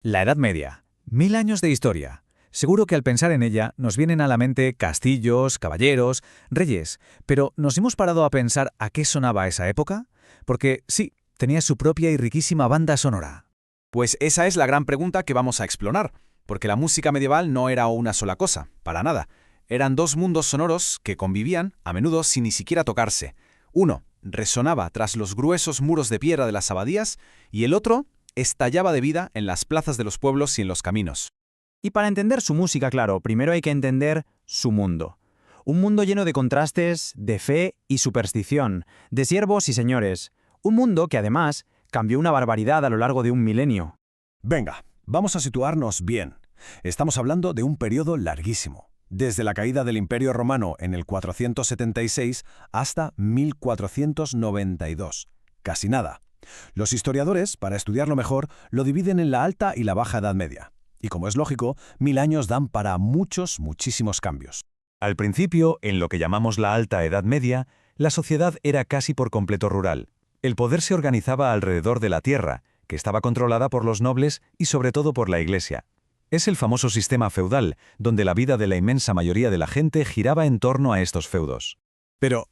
La Edad Media. 1000 años de historia. Seguro que al pensar en ella nos vienen a la mente castillos, caballeros, reyes, pero ¿nos hemos parado a pensar a qué sonaba esa época? Porque sí, tenía su propia y riquísima banda sonora. Pues esa es la gran pregunta que vamos a explorar, porque la música medieval no era una sola cosa, para nada. Eran dos mundos sonoros que convivían, a menudo sin ni siquiera tocarse. Uno resonaba tras los gruesos muros de piedra de las abadías y el otro estallaba de vida en las plazas de los pueblos y en los caminos. Y para entender su música, claro, primero hay que entender su mundo. Un mundo lleno de contrastes, de fe y superstición, de siervos y señores. Un mundo que además cambió una barbaridad a lo largo de un milenio. Venga, vamos a situarnos bien. Estamos hablando de un periodo larguísimo, desde la caída del Imperio Romano en el 476 hasta 1492. Casi nada. Los historiadores, para estudiarlo mejor, lo dividen en la Alta y la Baja Edad Media. Y como es lógico, 1000 años dan para muchísimos cambios. Al principio, en lo que llamamos la Alta Edad Media, la sociedad era casi por completo rural. El poder se organizaba alrededor de la tierra, que estaba controlada por los nobles y sobre todo por la Iglesia. Es el famoso sistema feudal, donde la vida de la inmensa mayoría de la gente giraba en torno a estos feudos. Pero,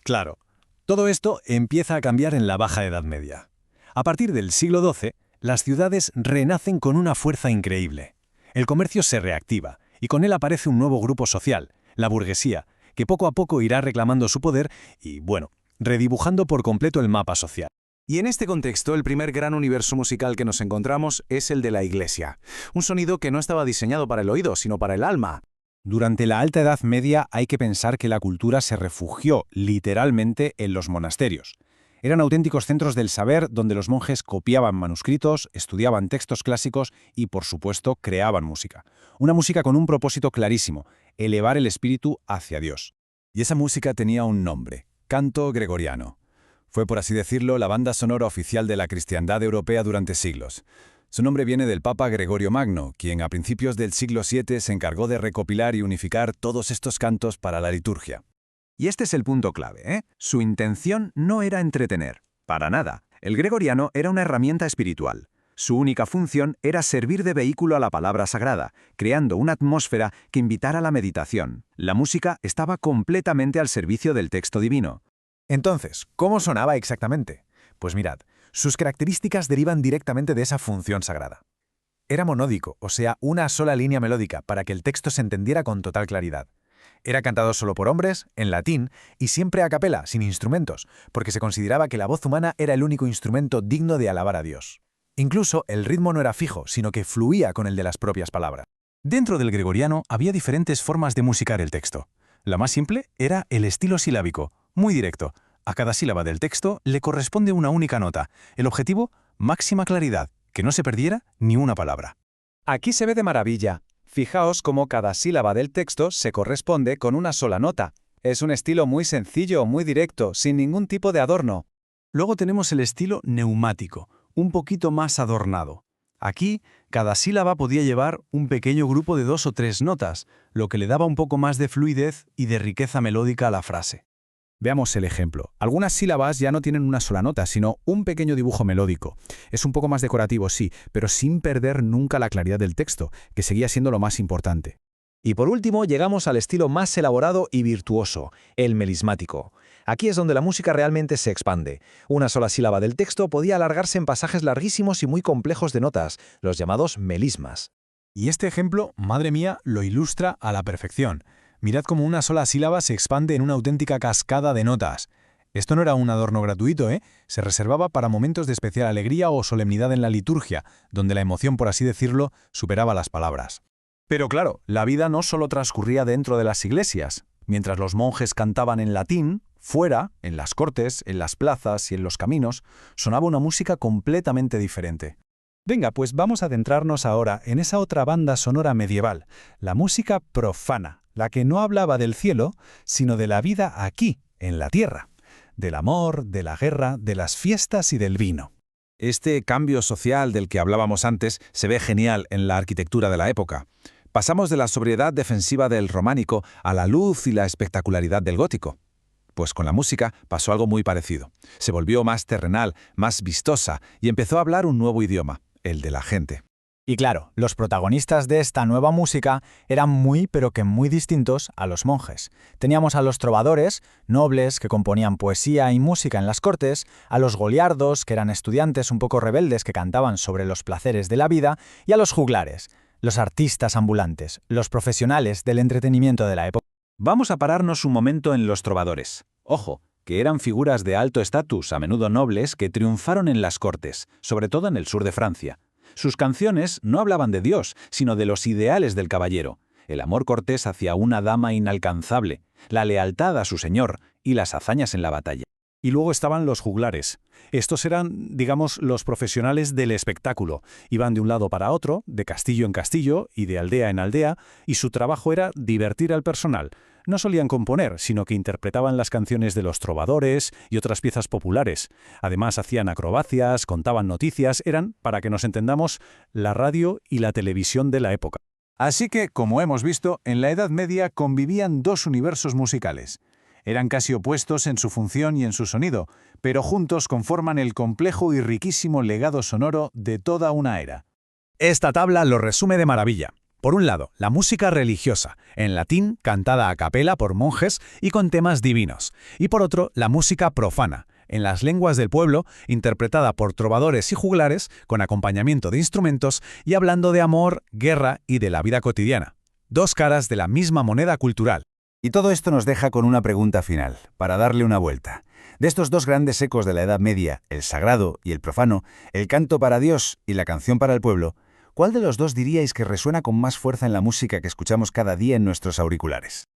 claro, todo esto empieza a cambiar en la Baja Edad Media. A partir del siglo XII, las ciudades renacen con una fuerza increíble. El comercio se reactiva, y con él aparece un nuevo grupo social, la burguesía, que poco a poco irá reclamando su poder y, bueno, redibujando por completo el mapa social. Y en este contexto, el primer gran universo musical que nos encontramos es el de la Iglesia. Un sonido que no estaba diseñado para el oído, sino para el alma. Durante la Alta Edad Media hay que pensar que la cultura se refugió literalmente en los monasterios. Eran auténticos centros del saber donde los monjes copiaban manuscritos, estudiaban textos clásicos y, por supuesto, creaban música. Una música con un propósito clarísimo: elevar el espíritu hacia Dios. Y esa música tenía un nombre: canto gregoriano. Fue, por así decirlo, la banda sonora oficial de la cristiandad europea durante siglos. Su nombre viene del Papa Gregorio Magno, quien a principios del siglo VII se encargó de recopilar y unificar todos estos cantos para la liturgia. Y este es el punto clave, ¿eh? Su intención no era entretener, para nada. El gregoriano era una herramienta espiritual. Su única función era servir de vehículo a la palabra sagrada, creando una atmósfera que invitara a la meditación. La música estaba completamente al servicio del texto divino. Entonces, ¿cómo sonaba exactamente? Pues mirad, sus características derivan directamente de esa función sagrada. Era monódico, o sea, una sola línea melódica, para que el texto se entendiera con total claridad. Era cantado solo por hombres, en latín, y siempre a capela, sin instrumentos, porque se consideraba que la voz humana era el único instrumento digno de alabar a Dios. Incluso el ritmo no era fijo, sino que fluía con el de las propias palabras. Dentro del gregoriano había diferentes formas de musicar el texto. La más simple era el estilo silábico, muy directo. A cada sílaba del texto le corresponde una única nota. El objetivo, máxima claridad, que no se perdiera ni una palabra. Aquí se ve de maravilla. Fijaos cómo cada sílaba del texto se corresponde con una sola nota. Es un estilo muy sencillo, muy directo, sin ningún tipo de adorno. Luego tenemos el estilo neumático, un poquito más adornado. Aquí, cada sílaba podía llevar un pequeño grupo de 2 o 3 notas, lo que le daba un poco más de fluidez y de riqueza melódica a la frase. Veamos el ejemplo. Algunas sílabas ya no tienen una sola nota, sino un pequeño dibujo melódico. Es un poco más decorativo, sí, pero sin perder nunca la claridad del texto, que seguía siendo lo más importante. Y por último, llegamos al estilo más elaborado y virtuoso, el melismático. Aquí es donde la música realmente se expande. Una sola sílaba del texto podía alargarse en pasajes larguísimos y muy complejos de notas, los llamados melismas. Y este ejemplo, madre mía, lo ilustra a la perfección. Mirad cómo una sola sílaba se expande en una auténtica cascada de notas. Esto no era un adorno gratuito, ¿eh? Se reservaba para momentos de especial alegría o solemnidad en la liturgia, donde la emoción, por así decirlo, superaba las palabras. Pero claro, la vida no solo transcurría dentro de las iglesias. Mientras los monjes cantaban en latín, fuera, en las cortes, en las plazas y en los caminos, sonaba una música completamente diferente. Venga, pues vamos a adentrarnos ahora en esa otra banda sonora medieval, la música profana, la que no hablaba del cielo, sino de la vida aquí, en la tierra, del amor, de la guerra, de las fiestas y del vino. Este cambio social del que hablábamos antes se ve genial en la arquitectura de la época. Pasamos de la sobriedad defensiva del románico a la luz y la espectacularidad del gótico. Pues con la música pasó algo muy parecido. Se volvió más terrenal, más vistosa y empezó a hablar un nuevo idioma, el de la gente. Y claro, los protagonistas de esta nueva música eran muy pero que muy distintos a los monjes. Teníamos a los trovadores, nobles que componían poesía y música en las cortes, a los goliardos, que eran estudiantes un poco rebeldes que cantaban sobre los placeres de la vida, y a los juglares, los artistas ambulantes, los profesionales del entretenimiento de la época. Vamos a pararnos un momento en los trovadores. Ojo, que eran figuras de alto estatus, a menudo nobles, que triunfaron en las cortes, sobre todo en el sur de Francia. Sus canciones no hablaban de Dios, sino de los ideales del caballero, el amor cortés hacia una dama inalcanzable, la lealtad a su señor y las hazañas en la batalla. Y luego estaban los juglares. Estos eran, digamos, los profesionales del espectáculo. Iban de un lado para otro, de castillo en castillo y de aldea en aldea, y su trabajo era divertir al personal. No solían componer, sino que interpretaban las canciones de los trovadores y otras piezas populares. Además, hacían acrobacias, contaban noticias, eran, para que nos entendamos, la radio y la televisión de la época. Así que, como hemos visto, en la Edad Media convivían dos universos musicales. Eran casi opuestos en su función y en su sonido, pero juntos conforman el complejo y riquísimo legado sonoro de toda una era. Esta tabla lo resume de maravilla. Por un lado, la música religiosa, en latín, cantada a capela por monjes y con temas divinos. Y por otro, la música profana, en las lenguas del pueblo, interpretada por trovadores y juglares, con acompañamiento de instrumentos y hablando de amor, guerra y de la vida cotidiana. Dos caras de la misma moneda cultural. Y todo esto nos deja con una pregunta final, para darle una vuelta. De estos dos grandes ecos de la Edad Media, el sagrado y el profano, el canto para Dios y la canción para el pueblo, ¿cuál de los dos diríais que resuena con más fuerza en la música que escuchamos cada día en nuestros auriculares?